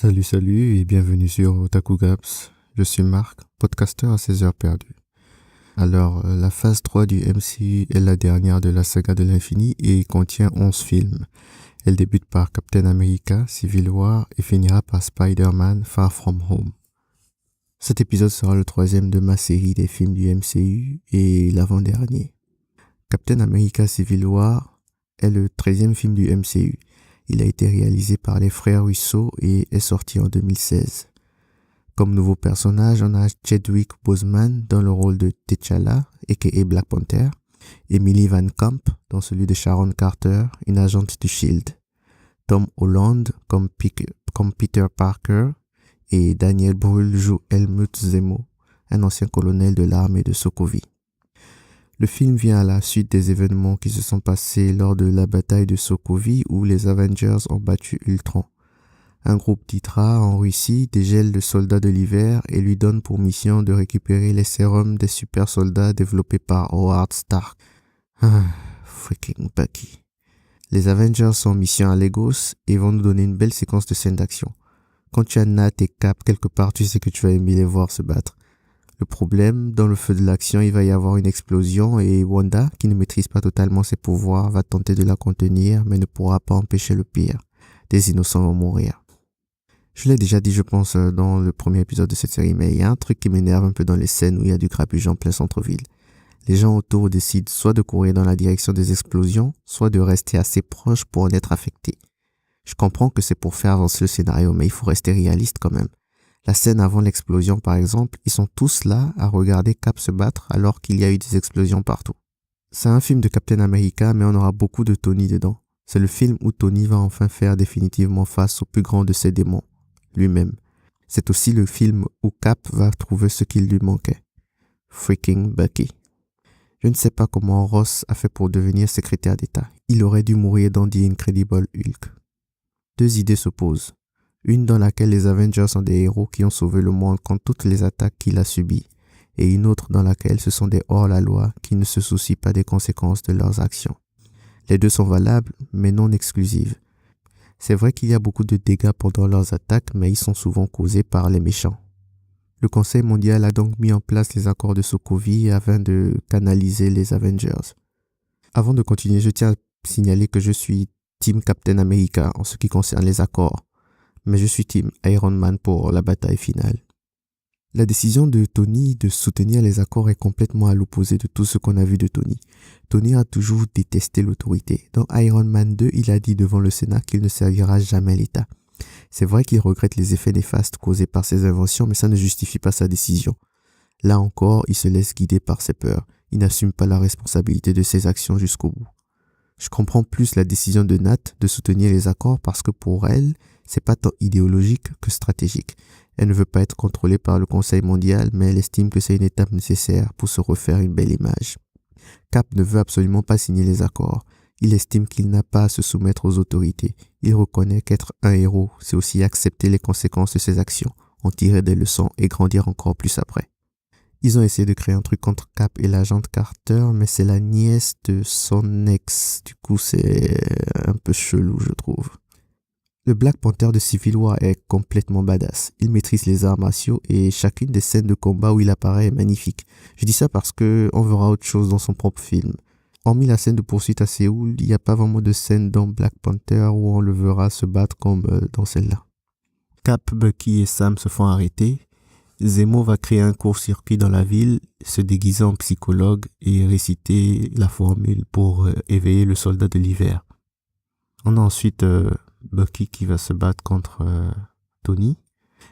Salut et bienvenue sur Otaku Gaps. Je suis Marc, podcasteur à 16 heures perdues. Alors, la phase 3 du MCU est la dernière de la saga de l'infini et contient 11 films. Elle débute par Captain America, Civil War et finira par Spider-Man Far From Home. Cet épisode sera le troisième de ma série des films du MCU et l'avant-dernier. Captain America Civil War est le 13e film du MCU. Il a été réalisé par les frères Russo et est sorti en 2016. Comme nouveau personnage, on a Chadwick Boseman dans le rôle de T'Challa, a.k.a. Black Panther, Emily Van Camp dans celui de Sharon Carter, une agente du SHIELD, Tom Holland comme Peter Parker et Daniel Brühl joue Helmut Zemo, un ancien colonel de l'armée de Sokovie. Le film vient à la suite des événements qui se sont passés lors de la bataille de Sokovie où les Avengers ont battu Ultron. Un groupe d'Hydra en Russie dégèle le soldat de l'hiver et lui donne pour mission de récupérer les sérums des super soldats développés par Howard Stark. Freaking Bucky. Les Avengers sont en mission à Lagos et vont nous donner une belle séquence de scènes d'action. Quand tu as Nat et Cap quelque part, tu sais que tu vas aimer les voir se battre. Le problème, dans le feu de l'action, il va y avoir une explosion et Wanda, qui ne maîtrise pas totalement ses pouvoirs, va tenter de la contenir mais ne pourra pas empêcher le pire. Des innocents vont mourir. Je l'ai déjà dit, je pense, dans le premier épisode de cette série, mais il y a un truc qui m'énerve un peu dans les scènes où il y a du grabuge en plein centre-ville. Les gens autour décident soit de courir dans la direction des explosions, soit de rester assez proches pour en être affectés. Je comprends que c'est pour faire avancer le scénario, mais il faut rester réaliste quand même. La scène avant l'explosion, par exemple, ils sont tous là à regarder Cap se battre alors qu'il y a eu des explosions partout. C'est un film de Captain America, mais on aura beaucoup de Tony dedans. C'est le film où Tony va enfin faire définitivement face au plus grand de ses démons, lui-même. C'est aussi le film où Cap va trouver ce qu'il lui manquait. Freaking Bucky. Je ne sais pas comment Ross a fait pour devenir secrétaire d'État. Il aurait dû mourir dans The Incredible Hulk. Deux idées s'opposent. Une dans laquelle les Avengers sont des héros qui ont sauvé le monde contre toutes les attaques qu'il a subies, et une autre dans laquelle ce sont des hors-la-loi qui ne se soucient pas des conséquences de leurs actions. Les deux sont valables, mais non exclusives. C'est vrai qu'il y a beaucoup de dégâts pendant leurs attaques, mais ils sont souvent causés par les méchants. Le Conseil mondial a donc mis en place les accords de Sokovie afin de canaliser les Avengers. Avant de continuer, je tiens à signaler que je suis Team Captain America en ce qui concerne les accords. Mais je suis Team Iron Man pour la bataille finale. La décision de Tony de soutenir les accords est complètement à l'opposé de tout ce qu'on a vu de Tony. Tony a toujours détesté l'autorité. Dans Iron Man 2, il a dit devant le Sénat qu'il ne servira jamais l'État. C'est vrai qu'il regrette les effets néfastes causés par ses inventions, mais ça ne justifie pas sa décision. Là encore, il se laisse guider par ses peurs. Il n'assume pas la responsabilité de ses actions jusqu'au bout. Je comprends plus la décision de Nat de soutenir les accords parce que pour elle, c'est pas tant idéologique que stratégique. Elle ne veut pas être contrôlée par le Conseil mondial, mais elle estime que c'est une étape nécessaire pour se refaire une belle image. Cap ne veut absolument pas signer les accords. Il estime qu'il n'a pas à se soumettre aux autorités. Il reconnaît qu'être un héros, c'est aussi accepter les conséquences de ses actions, en tirer des leçons et grandir encore plus après. Ils ont essayé de créer un truc contre Cap et l'agent Carter, mais c'est la nièce de son ex. Du coup, c'est un peu chelou, je trouve. Le Black Panther de Civil War est complètement badass. Il maîtrise les arts martiaux et chacune des scènes de combat où il apparaît est magnifique. Je dis ça parce que on verra autre chose dans son propre film. Hormis la scène de poursuite à Séoul, il n'y a pas vraiment de scène dans Black Panther où on le verra se battre comme dans celle-là. Cap, Bucky et Sam se font arrêter. Zemo va créer un court-circuit dans la ville, se déguiser en psychologue et réciter la formule pour éveiller le soldat de l'hiver. On a ensuite Bucky qui va se battre contre Tony.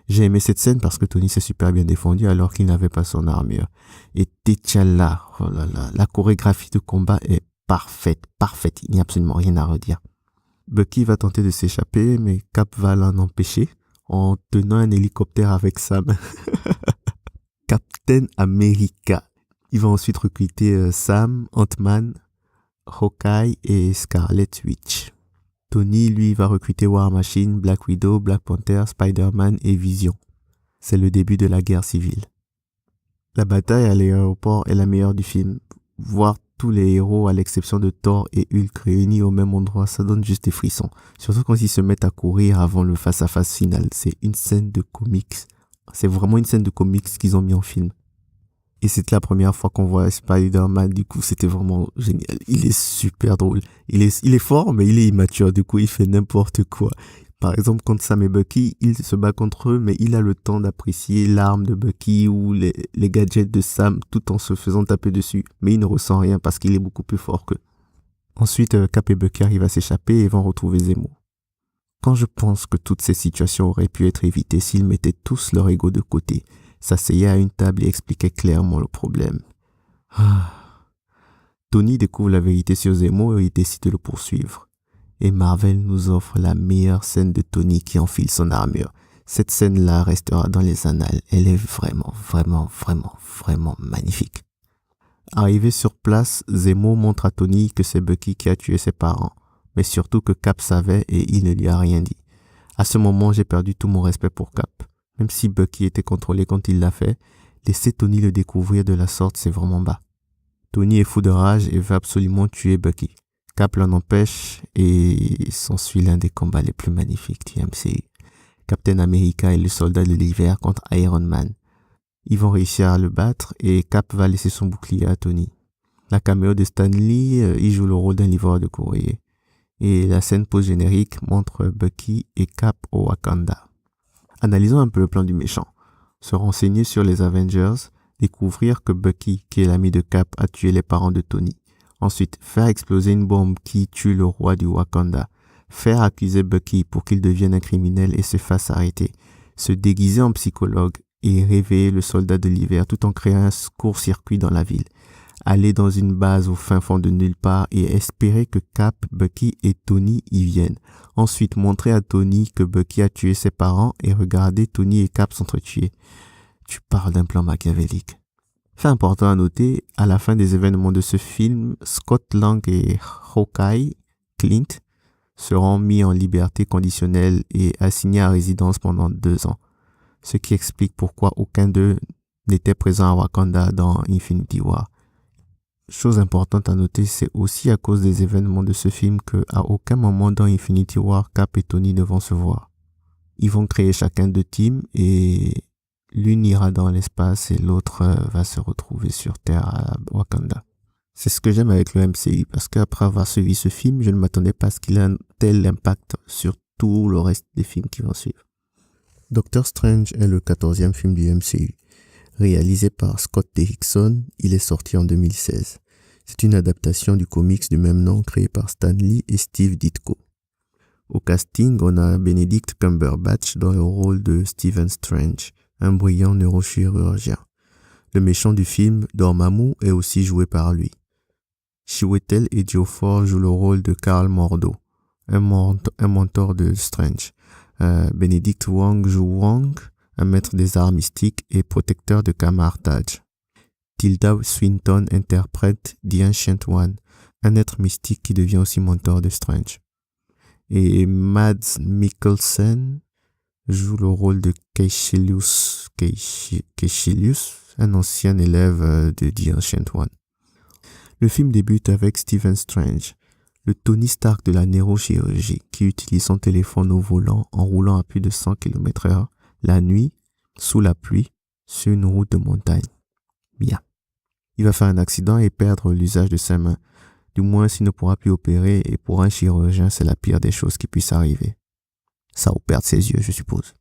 J'ai aimé cette scène parce que Tony s'est super bien défendu alors qu'il n'avait pas son armure. Et T'Challa, oh là là, la chorégraphie de combat est parfaite. Il n'y a absolument rien à redire. Bucky va tenter de s'échapper, mais Cap va l'en empêcher en tenant un hélicoptère avec Sam. Captain America. Il va ensuite recruter Sam, Ant-Man, Hawkeye et Scarlet Witch. Tony, lui, va recruter War Machine, Black Widow, Black Panther, Spider-Man et Vision. C'est le début de la guerre civile. La bataille à l'aéroport est la meilleure du film, voire tous les héros, à l'exception de Thor et Hulk, réunis au même endroit, ça donne juste des frissons. Surtout quand ils se mettent à courir avant le face-à-face final. C'est une scène de comics. C'est vraiment une scène de comics qu'ils ont mis en film. Et c'était la première fois qu'on voit Spider-Man, du coup c'était vraiment génial. Il est super drôle. Il est fort, mais il est immature, du coup il fait n'importe quoi. Par exemple, contre Sam et Bucky, il se bat contre eux, mais il a le temps d'apprécier l'arme de Bucky ou les gadgets de Sam tout en se faisant taper dessus. Mais il ne ressent rien parce qu'il est beaucoup plus fort qu'eux. Ensuite, Cap et Bucky arrivent à s'échapper et vont retrouver Zemo. Quand je pense que toutes ces situations auraient pu être évitées s'ils mettaient tous leur ego de côté, s'asseyaient à une table et expliquaient clairement le problème. Tony découvre la vérité sur Zemo et il décide de le poursuivre. Et Marvel nous offre la meilleure scène de Tony qui enfile son armure. Cette scène-là restera dans les annales. Elle est vraiment, vraiment, vraiment, vraiment magnifique. Arrivé sur place, Zemo montre à Tony que c'est Bucky qui a tué ses parents, mais surtout que Cap savait et il ne lui a rien dit. À ce moment, j'ai perdu tout mon respect pour Cap. Même si Bucky était contrôlé quand il l'a fait, laisser Tony le découvrir de la sorte, c'est vraiment bas. Tony est fou de rage et veut absolument tuer Bucky. Cap l'en empêche et s'ensuit l'un des combats les plus magnifiques du MCU. Captain America et le soldat de l'hiver contre Iron Man. Ils vont réussir à le battre et Cap va laisser son bouclier à Tony. La caméo de Stan Lee, il joue le rôle d'un livreur de courrier. Et la scène post-générique montre Bucky et Cap au Wakanda. Analysons un peu le plan du méchant. Se renseigner sur les Avengers, découvrir que Bucky, qui est l'ami de Cap, a tué les parents de Tony. Ensuite, faire exploser une bombe qui tue le roi du Wakanda. Faire accuser Bucky pour qu'il devienne un criminel et se fasse arrêter. Se déguiser en psychologue et réveiller le soldat de l'hiver tout en créant un court-circuit dans la ville. Aller dans une base au fin fond de nulle part et espérer que Cap, Bucky et Tony y viennent. Ensuite, montrer à Tony que Bucky a tué ses parents et regarder Tony et Cap s'entretuer. Tu parles d'un plan machiavélique. Fait important à noter, à la fin des événements de ce film, Scott Lang et Hawkeye Clint seront mis en liberté conditionnelle et assignés à résidence pendant 2 ans. Ce qui explique pourquoi aucun d'eux n'était présent à Wakanda dans Infinity War. Chose importante à noter, c'est aussi à cause des événements de ce film que à aucun moment dans Infinity War, Cap et Tony ne vont se voir. Ils vont créer chacun 2 teams et l'une ira dans l'espace et l'autre va se retrouver sur Terre à Wakanda. C'est ce que j'aime avec le MCU parce qu'après avoir suivi ce film, je ne m'attendais pas à ce qu'il ait un tel impact sur tout le reste des films qui vont suivre. Doctor Strange est le 14e film du MCU. Réalisé par Scott Derrickson, il est sorti en 2016. C'est une adaptation du comics du même nom créé par Stan Lee et Steve Ditko. Au casting, on a Benedict Cumberbatch dans le rôle de Stephen Strange, un brillant neurochirurgien. Le méchant du film, Dormammu, est aussi joué par lui. Chiwetel Ejiofor joue le rôle de Karl Mordo, un mentor de Strange. Benedict Wong joue Wong, un maître des arts mystiques et protecteur de Kamar Taj. Tilda Swinton interprète The Ancient One, un être mystique qui devient aussi mentor de Strange. Et Mads Mikkelsen joue le rôle de Caecilius, un ancien élève de The Ancient One. Le film débute avec Stephen Strange, le Tony Stark de la neurochirurgie, qui utilise son téléphone au volant en roulant à plus de 100 km/h, la nuit, sous la pluie, sur une route de montagne. Bien. Il va faire un accident et perdre l'usage de ses mains. Du moins, s'il ne pourra plus opérer, et pour un chirurgien, c'est la pire des choses qui puisse arriver. Ça ou perdre ses yeux, je suppose.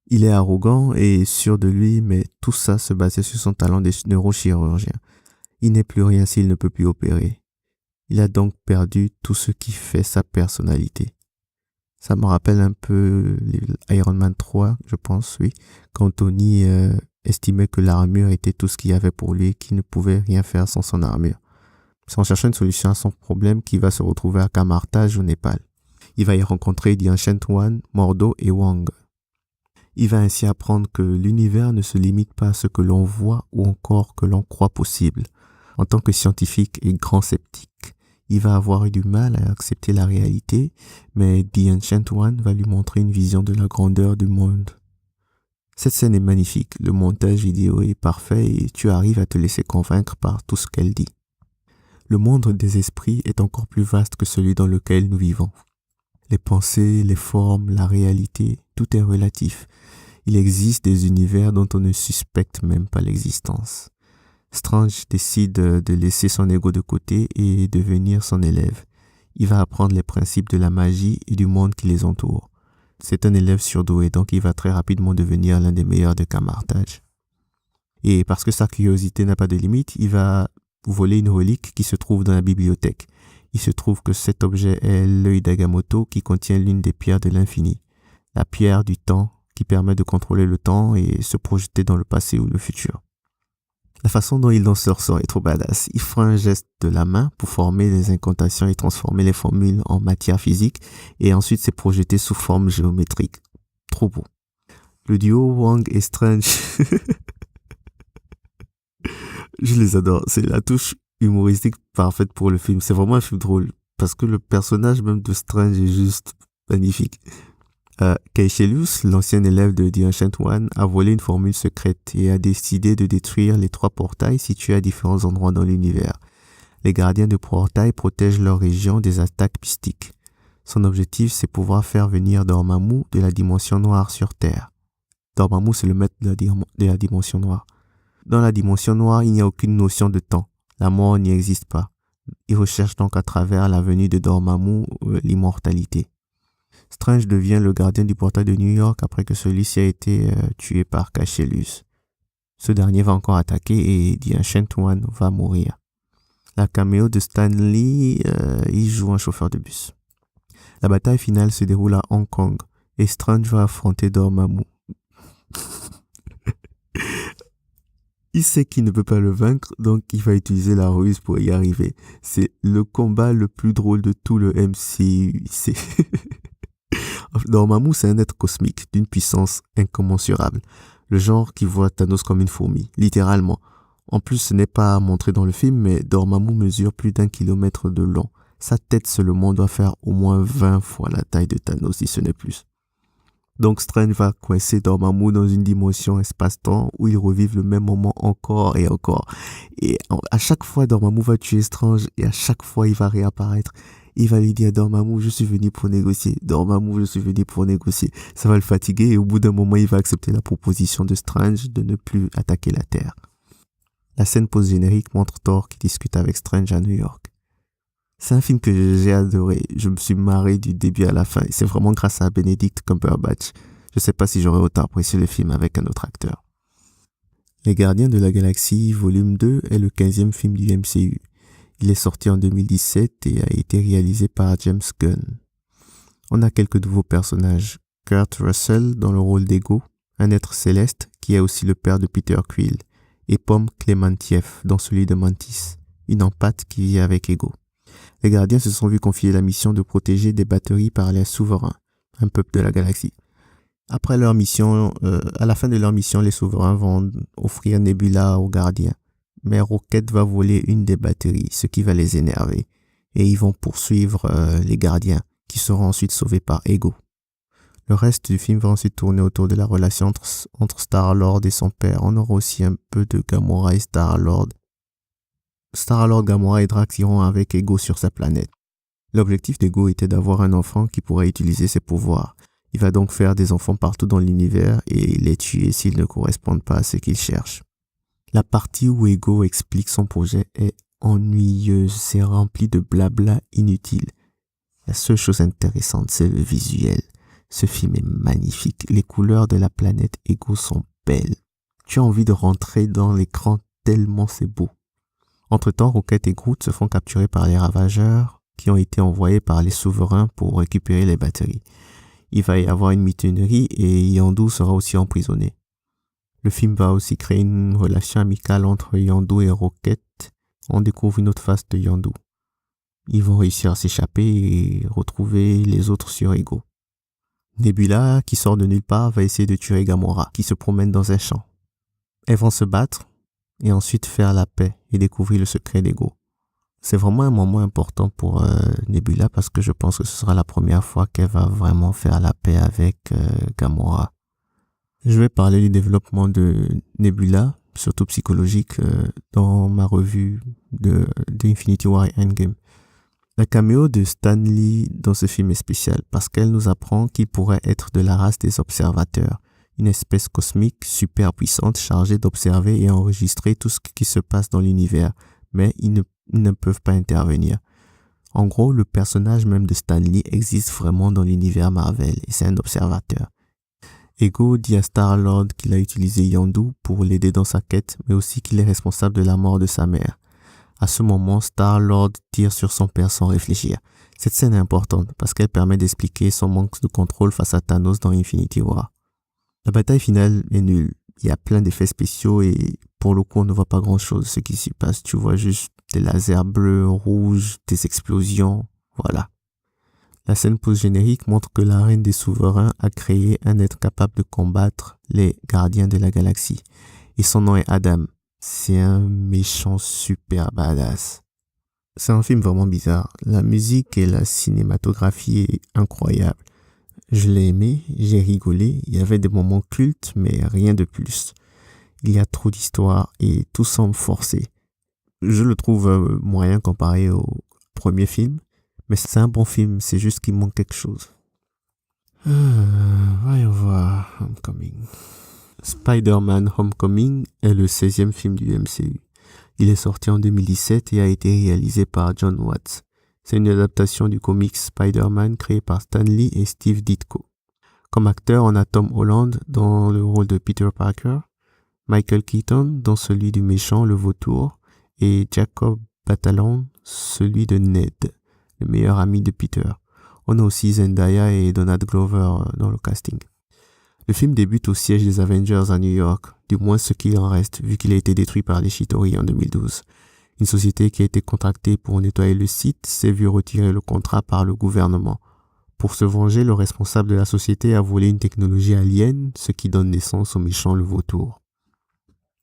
Il est arrogant et sûr de lui, mais tout ça se basait sur son talent de neurochirurgien. Il n'est plus rien s'il ne peut plus opérer. Il a donc perdu tout ce qui fait sa personnalité. Ça me rappelle un peu Iron Man 3, je pense, oui, quand Tony estimait que l'armure était tout ce qu'il y avait pour lui et qu'il ne pouvait rien faire sans son armure. C'est en cherchant une solution à son problème qu'il va se retrouver à Kamar Taj au Népal. Il va y rencontrer The Ancient One, Mordo et Wong. Il va ainsi apprendre que l'univers ne se limite pas à ce que l'on voit ou encore que l'on croit possible. En tant que scientifique et grand sceptique, il va avoir eu du mal à accepter la réalité, mais The Ancient One va lui montrer une vision de la grandeur du monde. Cette scène est magnifique, le montage vidéo est parfait et tu arrives à te laisser convaincre par tout ce qu'elle dit. Le monde des esprits est encore plus vaste que celui dans lequel nous vivons. Les pensées, les formes, la réalité, tout est relatif. Il existe des univers dont on ne suspecte même pas l'existence. Strange décide de laisser son ego de côté et devenir son élève. Il va apprendre les principes de la magie et du monde qui les entoure. C'est un élève surdoué, donc il va très rapidement devenir l'un des meilleurs de Camartage. Et parce que sa curiosité n'a pas de limite, il va voler une relique qui se trouve dans la bibliothèque. Il se trouve que cet objet est l'œil d'Agamotto qui contient l'une des pierres de l'infini, la pierre du temps qui permet de contrôler le temps et se projeter dans le passé ou le futur. La façon dont il en sort est trop badass. Il fera un geste de la main pour former des incantations et transformer les formules en matière physique et ensuite c'est projeté sous forme géométrique. Trop beau. Le duo Wong et Strange, je les adore. C'est la touche humoristique parfaite pour le film. C'est vraiment un film drôle parce que le personnage même de Strange est juste magnifique. Caecilius, l'ancien élève de The Ancient One, a volé une formule secrète et a décidé de détruire les 3 portails situés à différents endroits dans l'univers. Les gardiens de portails protègent leur région des attaques mystiques. Son objectif, c'est pouvoir faire venir Dormammu de la dimension noire sur Terre. Dormammu, c'est le maître de la dimension noire. Dans la dimension noire, il n'y a aucune notion de temps. La mort n'y existe pas. Il recherche donc à travers la venue de Dormammu l'immortalité. Strange devient le gardien du portail de New York après que celui-ci a été tué par Caecilius. Ce dernier va encore attaquer et The Ancient One va mourir. La caméo de Stan Lee, il joue un chauffeur de bus. La bataille finale se déroule à Hong Kong et Strange va affronter Dormammu. Il sait qu'il ne peut pas le vaincre, donc il va utiliser la ruse pour y arriver. C'est le combat le plus drôle de tout le MCU. Dormammu, c'est un être cosmique d'une puissance incommensurable. Le genre qui voit Thanos comme une fourmi, littéralement. En plus, ce n'est pas montré dans le film, mais Dormammu mesure plus d'1 kilomètre de long. Sa tête seulement doit faire au moins 20 fois la taille de Thanos, si ce n'est plus. Donc Strange va coincer Dormammu dans une dimension espace-temps où ils revivent le même moment encore et encore. Et à chaque fois, Dormammu va tuer Strange et à chaque fois, il va réapparaître. Il va lui dire, Dormammu, je suis venu pour négocier. Dormammu, je suis venu pour négocier. Ça va le fatiguer et au bout d'un moment, il va accepter la proposition de Strange de ne plus attaquer la Terre. La scène post-générique montre Thor qui discute avec Strange à New York. C'est un film que j'ai adoré. Je me suis marré du début à la fin. C'est vraiment grâce à Benedict Cumberbatch. Je sais pas si j'aurais autant apprécié le film avec un autre acteur. Les Gardiens de la Galaxie, volume 2, est le 15e film du MCU. Il est sorti en 2017 et a été réalisé par James Gunn. On a quelques nouveaux personnages. Kurt Russell dans le rôle d'Ego, un être céleste qui est aussi le père de Peter Quill, et Pom Klementieff dans celui de Mantis, une empathe qui vit avec Ego. Les gardiens se sont vus confier la mission de protéger des batteries par les souverains, un peuple de la galaxie. Après leur mission, à la fin de leur mission, les souverains vont offrir Nebula aux gardiens. Mais Rocket va voler une des batteries, ce qui va les énerver. Et ils vont poursuivre les gardiens, qui seront ensuite sauvés par Ego. Le reste du film va ensuite tourner autour de la relation entre Star-Lord et son père. On aura aussi un peu de Gamora et Star-Lord. Star-Lord, Gamora et Drax iront avec Ego sur sa planète. L'objectif d'Ego était d'avoir un enfant qui pourrait utiliser ses pouvoirs. Il va donc faire des enfants partout dans l'univers et les tuer s'ils ne correspondent pas à ce qu'il cherche. La partie où Ego explique son projet est ennuyeuse, c'est rempli de blabla inutile. La seule chose intéressante, c'est le visuel. Ce film est magnifique. Les couleurs de la planète Ego sont belles. Tu as envie de rentrer dans l'écran tellement c'est beau. Entre-temps, Rocket et Groot se font capturer par les ravageurs qui ont été envoyés par les souverains pour récupérer les batteries. Il va y avoir une mutinerie et Yondu sera aussi emprisonné. Le film va aussi créer une relation amicale entre Yondu et Rocket. On découvre une autre face de Yondu. Ils vont réussir à s'échapper et retrouver les autres sur Ego. Nebula, qui sort de nulle part, va essayer de tuer Gamora, qui se promène dans un champ. Elles vont se battre et ensuite faire la paix et découvrir le secret d'Ego. C'est vraiment un moment important pour Nebula parce que je pense que ce sera la première fois qu'elle va vraiment faire la paix avec Gamora. Je vais parler du développement de Nebula, surtout psychologique, dans ma revue d'Infinity War et Endgame. La caméo de Stan Lee dans ce film est spéciale parce qu'elle nous apprend qu'il pourrait être de la race des observateurs, une espèce cosmique super puissante chargée d'observer et enregistrer tout ce qui se passe dans l'univers, mais ils ne peuvent pas intervenir. En gros, le personnage même de Stan Lee existe vraiment dans l'univers Marvel et c'est un observateur. Ego dit à Star-Lord qu'il a utilisé Yondu pour l'aider dans sa quête, mais aussi qu'il est responsable de la mort de sa mère. À ce moment, Star-Lord tire sur son père sans réfléchir. Cette scène est importante parce qu'elle permet d'expliquer son manque de contrôle face à Thanos dans Infinity War. La bataille finale est nulle. Il y a plein d'effets spéciaux et pour le coup, on ne voit pas grand-chose de ce qui s'y passe. Tu vois juste des lasers bleus, rouges, des explosions, voilà. La scène post-générique montre que la Reine des Souverains a créé un être capable de combattre les gardiens de la galaxie. Et son nom est Adam. C'est un méchant super badass. C'est un film vraiment bizarre. La musique et la cinématographie est incroyable. Je l'ai aimé, j'ai rigolé, il y avait des moments cultes, mais rien de plus. Il y a trop d'histoires et tout semble forcé. Je le trouve moyen comparé au premier film, mais c'est un bon film, c'est juste qu'il manque quelque chose. Voyons voir, Homecoming. Spider-Man Homecoming est le 16e film du MCU. Il est sorti en 2017 et a été réalisé par John Watts. C'est une adaptation du comics Spider-Man créé par Stan Lee et Steve Ditko. Comme acteur, on a Tom Holland dans le rôle de Peter Parker, Michael Keaton dans celui du méchant, le vautour, et Jacob Batalon, celui de Ned, le meilleur ami de Peter. On a aussi Zendaya et Donald Glover dans le casting. Le film débute au siège des Avengers à New York, du moins ce qu'il en reste, vu qu'il a été détruit par les Chitauri en 2012. Une société qui a été contractée pour nettoyer le site s'est vue retirer le contrat par le gouvernement. Pour se venger, le responsable de la société a volé une technologie alien, ce qui donne naissance au méchant le vautour.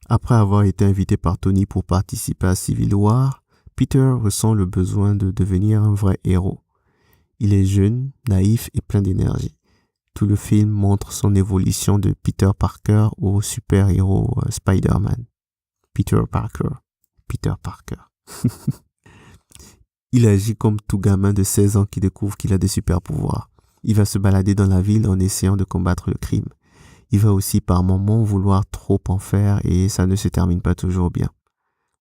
Après avoir été invité par Tony pour participer à Civil War, Peter ressent le besoin de devenir un vrai héros. Il est jeune, naïf et plein d'énergie. Tout le film montre son évolution de Peter Parker au super-héros Spider-Man. Peter Parker. Il agit comme tout gamin de 16 ans qui découvre qu'il a des super-pouvoirs. Il va se balader dans la ville en essayant de combattre le crime. Il va aussi par moments vouloir trop en faire et ça ne se termine pas toujours bien.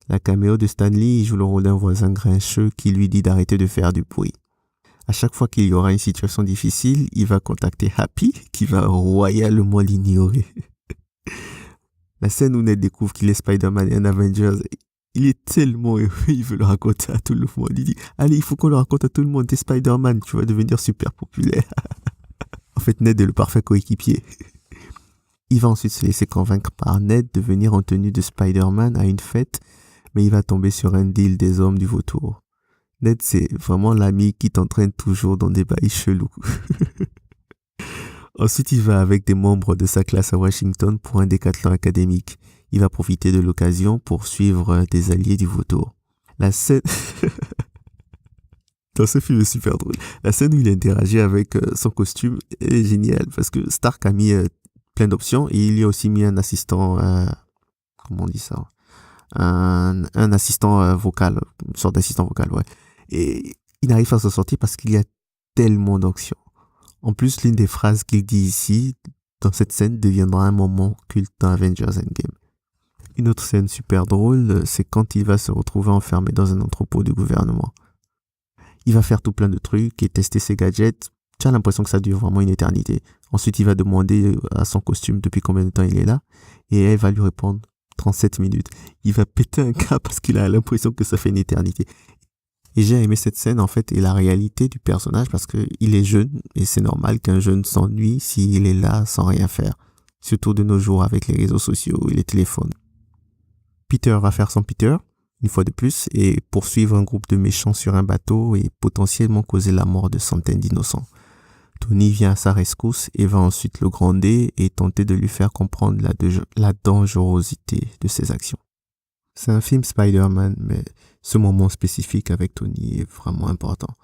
La caméo de Stan Lee joue le rôle d'un voisin grincheux qui lui dit d'arrêter de faire du bruit. À chaque fois qu'il y aura une situation difficile, il va contacter Happy qui va royalement l'ignorer. La scène où Ned découvre qu'il est Spider-Man et un Avengers, il est tellement heureux, il veut le raconter à tout le monde. Il dit, allez, il faut qu'on le raconte à tout le monde, t'es Spider-Man, tu vas devenir super populaire. En fait, Ned est le parfait coéquipier. Il va ensuite se laisser convaincre par Ned de venir en tenue de Spider-Man à une fête, mais il va tomber sur un deal des hommes du vautour. Ned, c'est vraiment l'ami qui t'entraîne toujours dans des bails chelous. Ensuite, il va avec des membres de sa classe à Washington pour un décathlon académique. Il va profiter de l'occasion pour suivre des alliés du vautour. La scène... Dans ce film est super drôle. La scène où il interagit avec son costume est géniale parce que Stark a mis plein d'options et il y a aussi mis un assistant... comment on dit ça ? Un assistant vocal, une sorte d'assistant vocal, ouais. Et il arrive à s'en sortir parce qu'il y a tellement d'options. En plus, l'une des phrases qu'il dit ici, dans cette scène, deviendra un moment culte dans Avengers Endgame. Une autre scène super drôle, c'est quand il va se retrouver enfermé dans un entrepôt du gouvernement. Il va faire tout plein de trucs et tester ses gadgets. Tu as l'impression que ça dure vraiment une éternité. Ensuite, il va demander à son costume depuis combien de temps il est là. Et elle va lui répondre 37 minutes. Il va péter un câble parce qu'il a l'impression que ça fait une éternité. Et j'ai aimé cette scène, en fait, et la réalité du personnage parce que il est jeune et c'est normal qu'un jeune s'ennuie s'il est là sans rien faire. Surtout de nos jours avec les réseaux sociaux et les téléphones. Peter va faire son Peter, une fois de plus, et poursuivre un groupe de méchants sur un bateau et potentiellement causer la mort de centaines d'innocents. Tony vient à sa rescousse et va ensuite le gronder et tenter de lui faire comprendre la dangerosité de ses actions. C'est un film Spider-Man, mais ce moment spécifique avec Tony est vraiment important.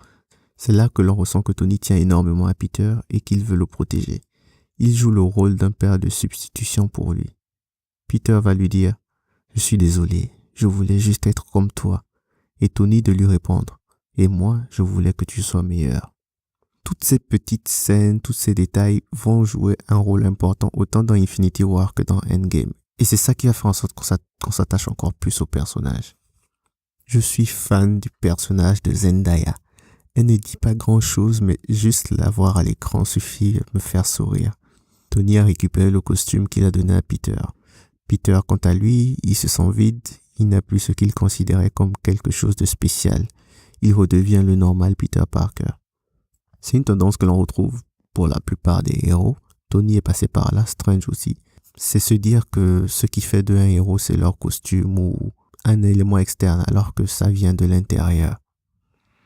C'est là que l'on ressent que Tony tient énormément à Peter et qu'il veut le protéger. Il joue le rôle d'un père de substitution pour lui. Peter va lui dire « Je suis désolé, je voulais juste être comme toi. et Tony de lui répondre « Et moi, je voulais que tu sois meilleur ». Toutes ces petites scènes, tous ces détails vont jouer un rôle important autant dans Infinity War que dans Endgame. Et c'est ça qui va faire en sorte qu'on s'attache encore plus au personnage. Je suis fan du personnage de Zendaya. Elle ne dit pas grand-chose, mais juste la voir à l'écran suffit à me faire sourire. Tony a récupéré le costume qu'il a donné à Peter. Peter, quant à lui, il se sent vide, il n'a plus ce qu'il considérait comme quelque chose de spécial. Il redevient le normal Peter Parker. C'est une tendance que l'on retrouve pour la plupart des héros. Tony est passé par là, Strange aussi. C'est se dire que ce qui fait d'eux un héros, c'est leur costume ou un élément externe, alors que ça vient de l'intérieur.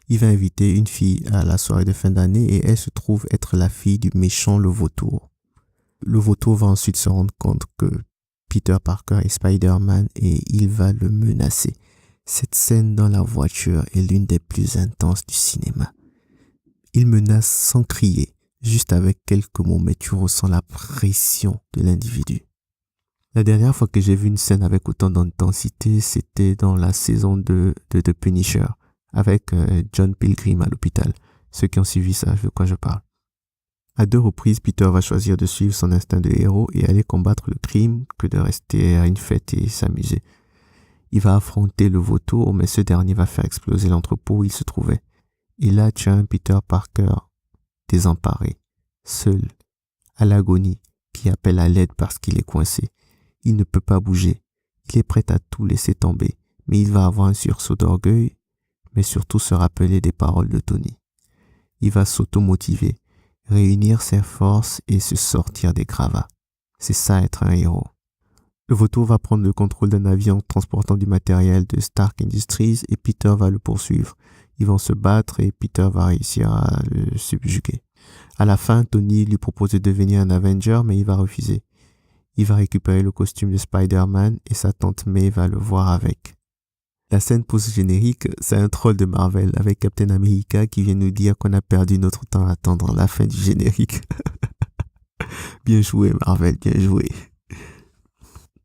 Il va inviter une fille à la soirée de fin d'année et elle se trouve être la fille du méchant le vautour. Le vautour va ensuite se rendre compte que Peter Parker est Spider-Man et il va le menacer. Cette scène dans la voiture est l'une des plus intenses du cinéma. Il menace sans crier, juste avec quelques mots, mais tu ressens la pression de l'individu. La dernière fois que j'ai vu une scène avec autant d'intensité, c'était dans la saison 2 de The Punisher, avec John Pilgrim à l'hôpital. Ceux qui ont suivi savent de quoi je parle. À 2 reprises, Peter va choisir de suivre son instinct de héros et aller combattre le crime que de rester à une fête et s'amuser. Il va affronter le vautour, mais ce dernier va faire exploser l'entrepôt où il se trouvait. Et là, tu as un Peter Parker désemparé, seul, à l'agonie, qui appelle à l'aide parce qu'il est coincé. Il ne peut pas bouger. Il est prêt à tout laisser tomber, mais il va avoir un sursaut d'orgueil, mais surtout se rappeler des paroles de Tony. Il va s'automotiver, réunir ses forces et se sortir des gravats. C'est ça être un héros. Le vautour va prendre le contrôle d'un avion transportant du matériel de Stark Industries et Peter va le poursuivre. Ils vont se battre et Peter va réussir à le subjuguer. À la fin, Tony lui propose de devenir un Avenger, mais il va refuser. Il va récupérer le costume de Spider-Man et sa tante May va le voir avec. La scène post-générique, c'est un troll de Marvel avec Captain America qui vient nous dire qu'on a perdu notre temps à attendre la fin du générique. Bien joué Marvel, bien joué.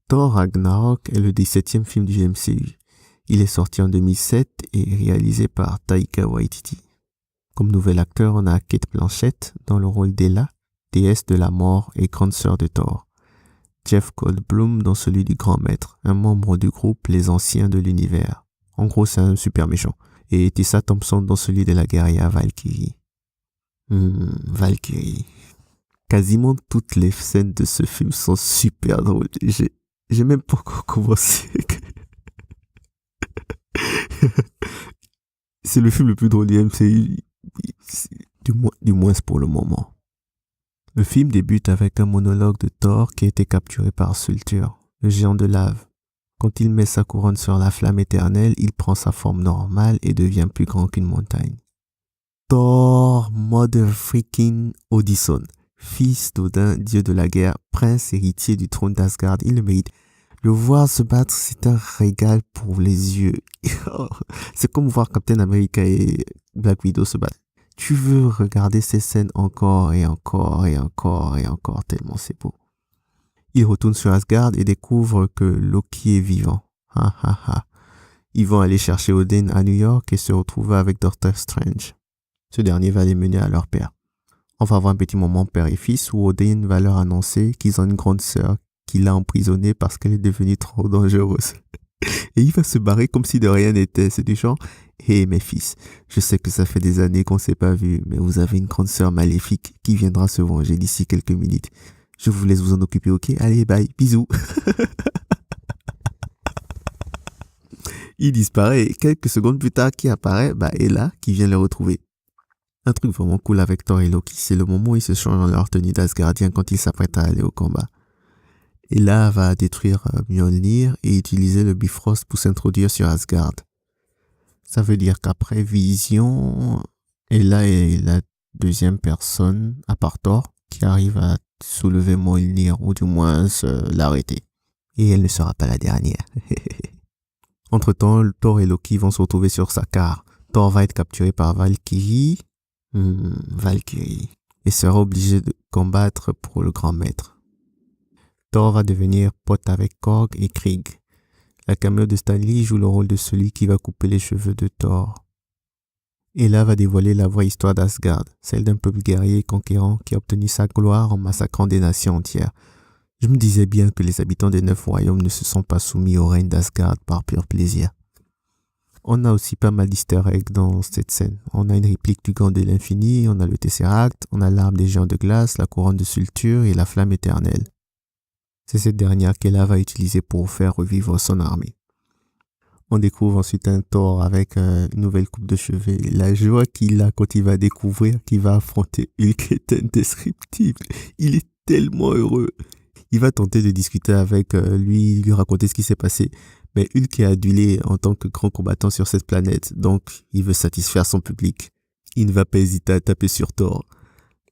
Thor Ragnarok est le 17e film du MCU. Il est sorti en 2007 et réalisé par Taika Waititi. Comme nouvel acteur, on a Cate Blanchett dans le rôle d'Ella, déesse de la mort et grande sœur de Thor. Jeff Goldblum dans celui du Grand Maître, un membre du groupe Les Anciens de l'Univers. En gros, c'est un super méchant. Et Tessa Thompson dans celui de la guerrière Valkyrie. Valkyrie. Quasiment toutes les scènes de ce film sont super drôles. J'ai même pas encore commencé. C'est le film le plus drôle du MCU, du moins pour le moment. Le film débute avec un monologue de Thor qui a été capturé par Surtur, le géant de lave. Quand il met sa couronne sur la flamme éternelle, il prend sa forme normale et devient plus grand qu'une montagne. Thor Mother Freaking Odysseus, fils d'Odin, dieu de la guerre, prince héritier du trône d'Asgard, il le mérite. Le voir se battre, c'est un régal pour les yeux. C'est comme voir Captain America et Black Widow se battre. Tu veux regarder ces scènes encore et encore et encore et encore, tellement c'est beau. Il retourne sur Asgard et découvre que Loki est vivant. Ils vont aller chercher Odin à New York et se retrouver avec Doctor Strange. Ce dernier va les mener à leur père. On va avoir un petit moment père et fils où Odin va leur annoncer qu'ils ont une grande sœur qu'il a emprisonnée parce qu'elle est devenue trop dangereuse. Et il va se barrer comme si de rien n'était. C'est du genre, hé mes fils, je sais que ça fait des années qu'on s'est pas vus, mais vous avez une grande sœur maléfique qui viendra se venger d'ici quelques minutes. Je vous laisse vous en occuper, ok? Allez, bye, bisous. Il disparaît et quelques secondes plus tard, qui apparaît? Ella qui vient les retrouver. Un truc vraiment cool avec Thor et Loki, c'est le moment où ils se changent en leur tenue d'Asgardien quand ils s'apprêtent à aller au combat. Ella va détruire Mjolnir et utiliser le Bifrost pour s'introduire sur Asgard. Ça veut dire qu'après Vision, Ella est la deuxième personne, à part Thor, qui arrive à soulever Mjolnir ou du moins l'arrêter. Et elle ne sera pas la dernière. Entre-temps, Thor et Loki vont se retrouver sur Sakaar. Thor va être capturé par Valkyrie. Valkyrie. Et sera obligé de combattre pour le grand maître. Thor va devenir pote avec Korg et Krieg. La caméo de Stan Lee joue le rôle de celui qui va couper les cheveux de Thor. Et là va dévoiler la vraie histoire d'Asgard, celle d'un peuple guerrier et conquérant qui a obtenu sa gloire en massacrant des nations entières. Je me disais bien que les habitants des 9 royaumes ne se sont pas soumis au règne d'Asgard par pur plaisir. On a aussi pas mal d'easter eggs dans cette scène. On a une réplique du gant de l'infini, on a le Tesseract, on a l'arme des géants de glace, la couronne de Sulture et la flamme éternelle. C'est cette dernière qu'Ella va utiliser pour faire revivre son armée. On découvre ensuite un Thor avec une nouvelle coupe de cheveux. La joie qu'il a quand il va découvrir qu'il va affronter Hulk est indescriptible. Il est tellement heureux. Il va tenter de discuter avec lui raconter ce qui s'est passé. Mais Hulk est adulé en tant que grand combattant sur cette planète, donc il veut satisfaire son public. Il ne va pas hésiter à taper sur Thor.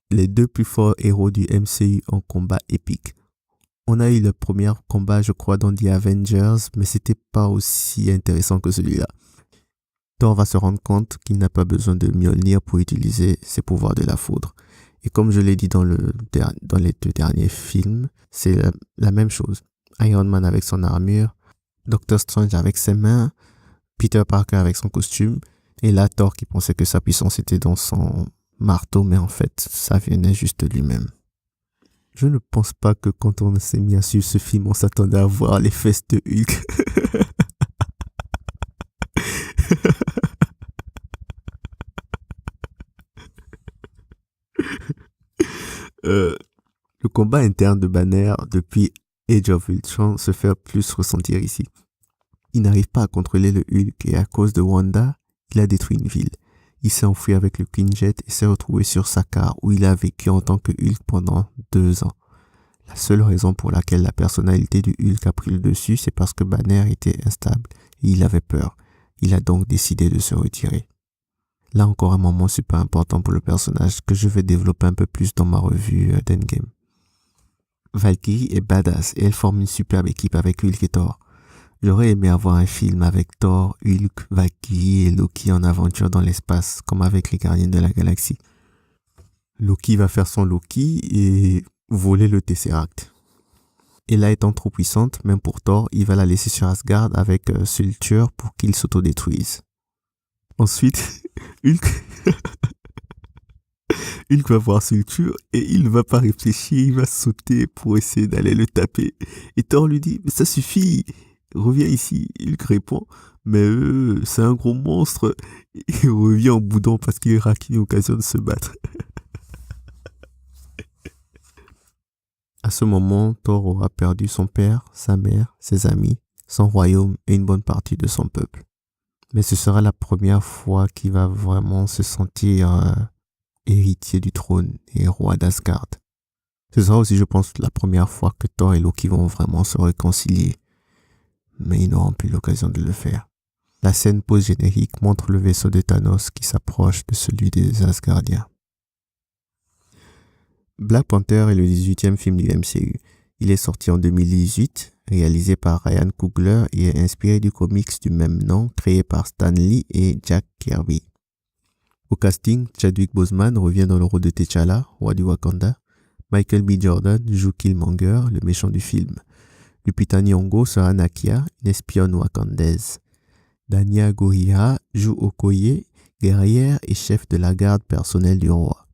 Les deux plus forts héros du MCU en combat épique. On a eu le premier combat, je crois, dans The Avengers, mais c'était pas aussi intéressant que celui-là. Thor va se rendre compte qu'il n'a pas besoin de Mjolnir pour utiliser ses pouvoirs de la foudre. Et comme je l'ai dit dans les 2 derniers films, c'est la même chose. Iron Man avec son armure, Doctor Strange avec ses mains, Peter Parker avec son costume, et là Thor qui pensait que sa puissance était dans son marteau, mais en fait, ça venait juste de lui-même. Je ne pense pas que quand on s'est mis à suivre ce film, on s'attendait à voir les fesses de Hulk. Le combat interne de Banner depuis Age of Ultron se fait plus ressentir ici. Il n'arrive pas à contrôler le Hulk et à cause de Wanda, il a détruit une ville. Il s'est enfui avec le Quinjet et s'est retrouvé sur Sakaar où il a vécu en tant que Hulk pendant 2 ans. La seule raison pour laquelle la personnalité du Hulk a pris le dessus, c'est parce que Banner était instable et il avait peur. Il a donc décidé de se retirer. Là encore un moment super important pour le personnage que je vais développer un peu plus dans ma revue d'Endgame. Valkyrie est badass et elle forme une superbe équipe avec Hulk et Thor. J'aurais aimé avoir un film avec Thor, Hulk, Valkyrie et Loki en aventure dans l'espace, comme avec les Gardiens de la Galaxie. Loki va faire son Loki et voler le Tesseract. Ella étant trop puissante, même pour Thor, il va la laisser sur Asgard avec Sulture pour qu'il s'autodétruise. Ensuite, Hulk va voir Sulture et il ne va pas réfléchir, il va sauter pour essayer d'aller le taper. Et Thor lui dit « Mais ça suffit, reviens ici ». Hulk répond « Mais c'est un gros monstre ». Il revient en boudant parce qu'il rate une occasion de se battre. À ce moment, Thor aura perdu son père, sa mère, ses amis, son royaume et une bonne partie de son peuple. Mais ce sera la première fois qu'il va vraiment se sentir héritier du trône et roi d'Asgard. Ce sera aussi, je pense, la première fois que Thor et Loki vont vraiment se réconcilier. Mais ils n'auront plus l'occasion de le faire. La scène post-générique montre le vaisseau de Thanos qui s'approche de celui des Asgardiens. Black Panther est le 18e film du MCU. Il est sorti en 2018, réalisé par Ryan Coogler et est inspiré du comics du même nom créé par Stan Lee et Jack Kirby. Au casting, Chadwick Boseman revient dans le rôle de T'Challa, roi du Wakanda. Michael B. Jordan joue Killmonger, le méchant du film. Lupita Nyong'o sera Nakia, une espionne wakandaise. Dania Gurira joue Okoye, guerrière et chef de la garde personnelle du roi.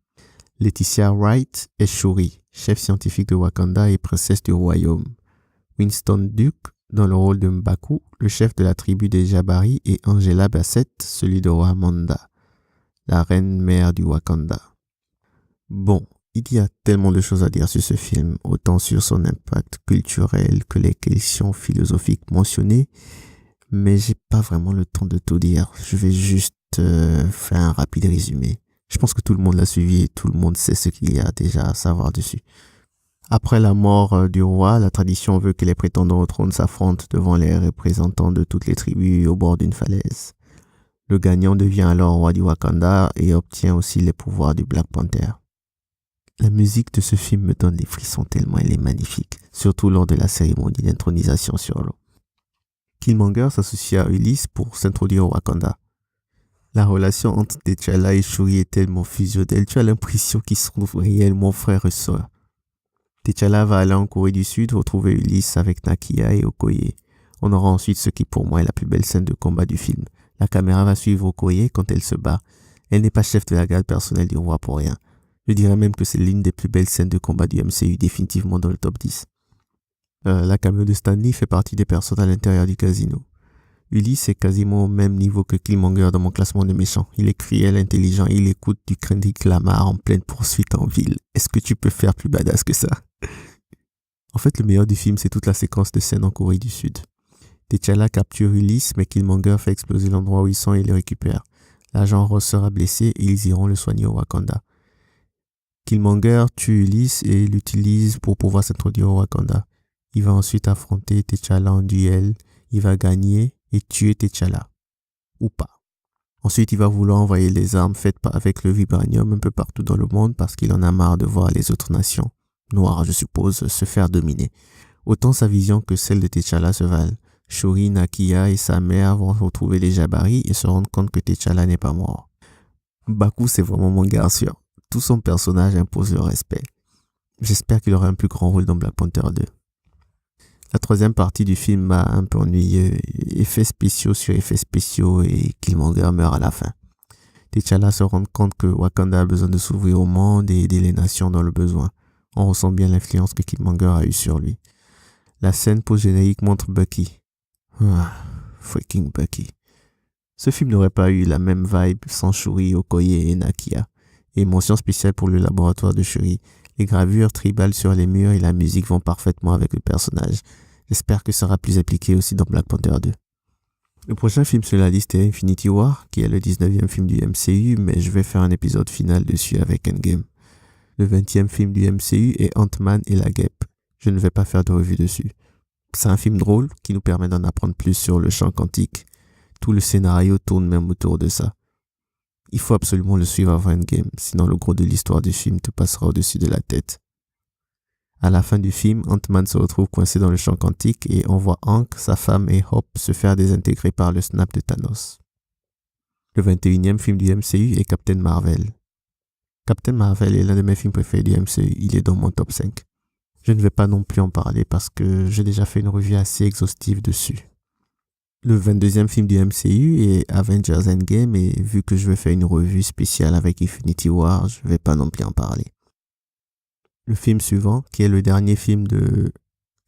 Letitia Wright est Shuri, chef scientifique de Wakanda et princesse du royaume. Winston Duke dans le rôle de M'Baku, le chef de la tribu des Jabari, et Angela Bassett, celui de Ramonda, la reine-mère du Wakanda. Bon, il y a tellement de choses à dire sur ce film, autant sur son impact culturel que les questions philosophiques mentionnées, mais j'ai pas vraiment le temps de tout dire. Je vais juste faire un rapide résumé. Je pense que tout le monde l'a suivi et tout le monde sait ce qu'il y a déjà à savoir dessus. Après la mort du roi, la tradition veut que les prétendants au trône s'affrontent devant les représentants de toutes les tribus au bord d'une falaise. Le gagnant devient alors roi du Wakanda et obtient aussi les pouvoirs du Black Panther. La musique de ce film me donne des frissons tellement elle est magnifique, surtout lors de la cérémonie d'intronisation sur l'eau. Killmonger s'associe à Ulysse pour s'introduire au Wakanda. La relation entre T'Challa et Shuri est tellement fusionnelle, tu as l'impression qu'ils sont réellement frères et sœurs. T'Challa va aller en Corée du Sud retrouver Ulysse avec Nakia et Okoye. On aura ensuite ce qui pour moi est la plus belle scène de combat du film. La caméra va suivre Okoye quand elle se bat. Elle n'est pas chef de la garde personnelle du roi pour rien. Je dirais même que c'est l'une des plus belles scènes de combat du MCU, définitivement dans le top 10. La cameo de Stan Lee fait partie des personnes à l'intérieur du casino. Ulysse est quasiment au même niveau que Killmonger dans mon classement de méchants. Il est cruel, intelligent, il écoute du Kendrick Lamar en pleine poursuite en ville. Est-ce que tu peux faire plus badass que ça? En fait, le meilleur du film, c'est toute la séquence de scène en Corée du Sud. T'Challa capture Ulysse, mais Killmonger fait exploser l'endroit où ils sont et le récupère. L'agent Ross sera blessé et ils iront le soigner au Wakanda. Killmonger tue Ulysse et l'utilise pour pouvoir s'introduire au Wakanda. Il va ensuite affronter T'Challa en duel. Il va gagner et tuer T'Challa. Ou pas. Ensuite, il va vouloir envoyer les armes faites avec le vibranium un peu partout dans le monde parce qu'il en a marre de voir les autres nations, noires je suppose, se faire dominer. Autant sa vision que celle de T'Challa se valent. Shuri, Nakia et sa mère vont retrouver les Jabari et se rendre compte que T'Challa n'est pas mort. Baku, c'est vraiment mon gars sûr. Tout son personnage impose le respect. J'espère qu'il aura un plus grand rôle dans Black Panther 2. La troisième partie du film m'a un peu ennuyé. Effets spéciaux sur effets spéciaux et Killmonger meurt à la fin. T'Challa se rend compte que Wakanda a besoin de s'ouvrir au monde et aider les nations dans le besoin. On ressent bien l'influence que Killmonger a eue sur lui. La scène post-générique montre Bucky. Freaking Bucky. Ce film n'aurait pas eu la même vibe sans Shuri, Okoye et Nakia. Et mention spéciale pour le laboratoire de Shuri. Les gravures tribales sur les murs et la musique vont parfaitement avec le personnage. J'espère que ça sera plus appliqué aussi dans Black Panther 2. Le prochain film sur la liste est Infinity War, qui est le 19e film du MCU, mais je vais faire un épisode final dessus avec Endgame. Le 20e film du MCU est Ant-Man et la Guêpe. Je ne vais pas faire de revue dessus. C'est un film drôle qui nous permet d'en apprendre plus sur le champ quantique. Tout le scénario tourne même autour de ça. Il faut absolument le suivre avant Endgame, sinon le gros de l'histoire du film te passera au-dessus de la tête. À la fin du film, Ant-Man se retrouve coincé dans le champ quantique et on voit Hank, sa femme et Hope se faire désintégrer par le snap de Thanos. Le 21e film du MCU est Captain Marvel. Captain Marvel est l'un de mes films préférés du MCU, il est dans mon top 5. Je ne vais pas non plus en parler parce que j'ai déjà fait une revue assez exhaustive dessus. Le 22e film du MCU est Avengers Endgame et vu que je vais faire une revue spéciale avec Infinity War, je ne vais pas non plus en parler. Le film suivant, qui est le dernier film de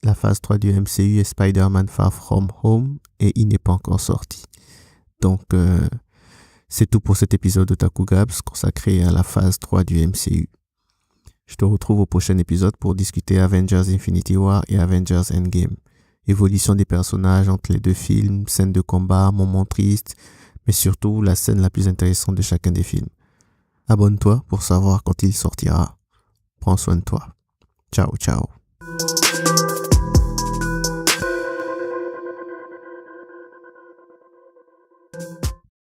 la phase 3 du MCU, est Spider-Man Far From Home et il n'est pas encore sorti. Donc, c'est tout pour cet épisode d'Otaku Gabs consacré à la phase 3 du MCU. Je te retrouve au prochain épisode pour discuter Avengers Infinity War et Avengers Endgame. Évolution des personnages entre les deux films, scènes de combat, moments tristes, mais surtout la scène la plus intéressante de chacun des films. Abonne-toi pour savoir quand il sortira. Prends soin de toi. Ciao, ciao.